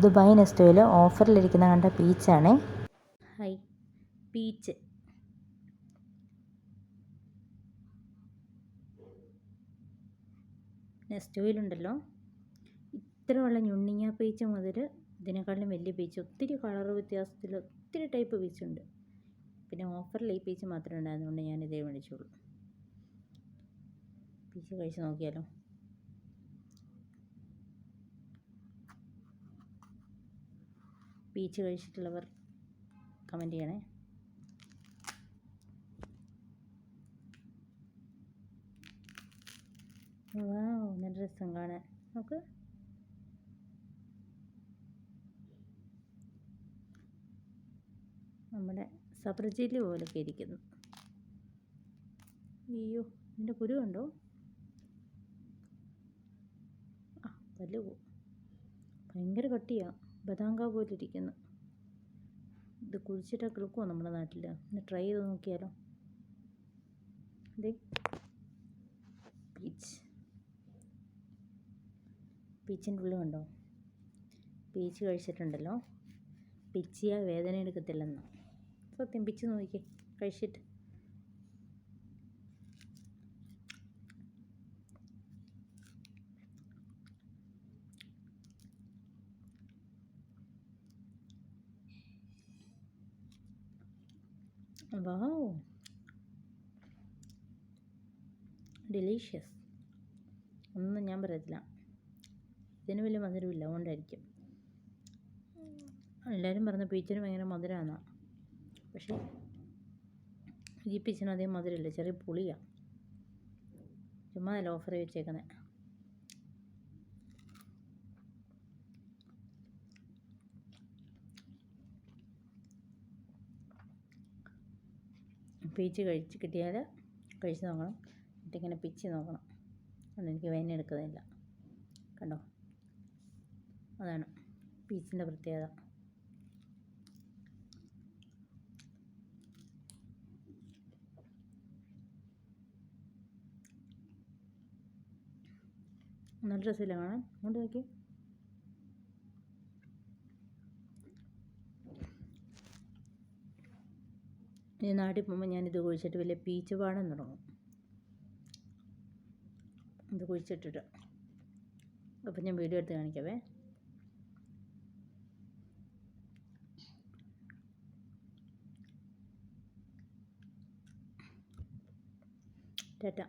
Dubai നെസ്റ്റോയിൽ ഓഫറിലിരിക്കുന്ന കണ്ട പീച്ചാണേ. High peach നെസ്റ്റോയിലുണ്ടല്ലോ. ഇത്രയുള്ള ഞുണ്ണിങ്ങ peach മുതൽ ഇതിനേക്കാളും വലിയ പീച്ച്, ഒത്തിരി കളർ വ്യത്യാസത്തിൽ ഒത്തിരി ടൈപ്പ് പീച്ചുണ്ട്. പിന്നെ ഓഫറിൽ ഈ പീച്ച് മാത്രമേ ഉണ്ടായിരുന്നുകൊണ്ട് ഞാനിതേ മേടിച്ചോളൂ. പീച്ച് കഴിച്ച് നോക്കിയാലോ. പീച്ച് കഴിച്ചിട്ടുള്ളവർ കമൻറ്റ് ചെയ്യണേ. വാവ്, നല്ല രസം കാണാൻ. നോക്ക്, നമ്മുടെ സബർജില്ലി പോലൊക്കെ ഇരിക്കുന്നു. അയ്യോ, ഇതിൻ്റെ കുരു കണ്ടോ? പല്ല് പോവും. ഭയങ്കര കട്ടിയാണ്, ബദാങ്ക പോലെ ഇരിക്കുന്നു. ഇത് കുഴിച്ചിട്ടാൽ കിളുക്കുമോ നമ്മുടെ നാട്ടിൽ? ഒന്ന് ട്രൈ ചെയ്ത് നോക്കിയാലോ. പീച്ച്, പീച്ചിൻ്റെ ഉള്ളിൽ കണ്ടോ? പീച്ച് കഴിച്ചിട്ടുണ്ടല്ലോ, പിച്ചിയാൽ വേദന എടുക്കത്തില്ലെന്ന്. സത്യം, പിച്ച് നോക്കിക്കേ കഴിച്ചിട്ട്. വാവ്, ഡെലീഷ്യസ്. ഒന്നും ഞാൻ പറയത്തില്ല. ഇതിന് വലിയ മധുരമില്ല, അതുകൊണ്ടായിരിക്കും. എല്ലാവരും പറഞ്ഞ പീച്ചിന് ഭയങ്കര മധുരമാണ്. പക്ഷേ ഈ പീച്ചിന് അധികം മധുരമില്ല, ചെറിയ പുളിയാണ്. ചുമ്മാ അല്ല ഓഫർ വെച്ചേക്കുന്നത്. പീച്ച് കഴിച്ച് കിട്ടിയാൽ കഴിച്ച് നോക്കണം. എന്നിട്ടിങ്ങനെ പിച്ച് നോക്കണം. അതുകൊണ്ട് എനിക്ക് വേദന എടുക്കുന്നില്ല. കണ്ടോ, അതാണ് പീച്ചിൻ്റെ പ്രത്യേകത. നല്ല രസമില്ല കാണാൻ? അങ്ങോട്ട് നോക്കി. ഇനി നാട്ടിൽ പോകുമ്പോൾ ഞാനിത് കുഴിച്ചിട്ട് വലിയ പീച്ച് പാടം തുടങ്ങും. ഇത് കുഴിച്ചിട്ടിട്ട് അപ്പം ഞാൻ വീഡിയോ എടുത്ത് കാണിക്കാവേ. ടാറ്റ.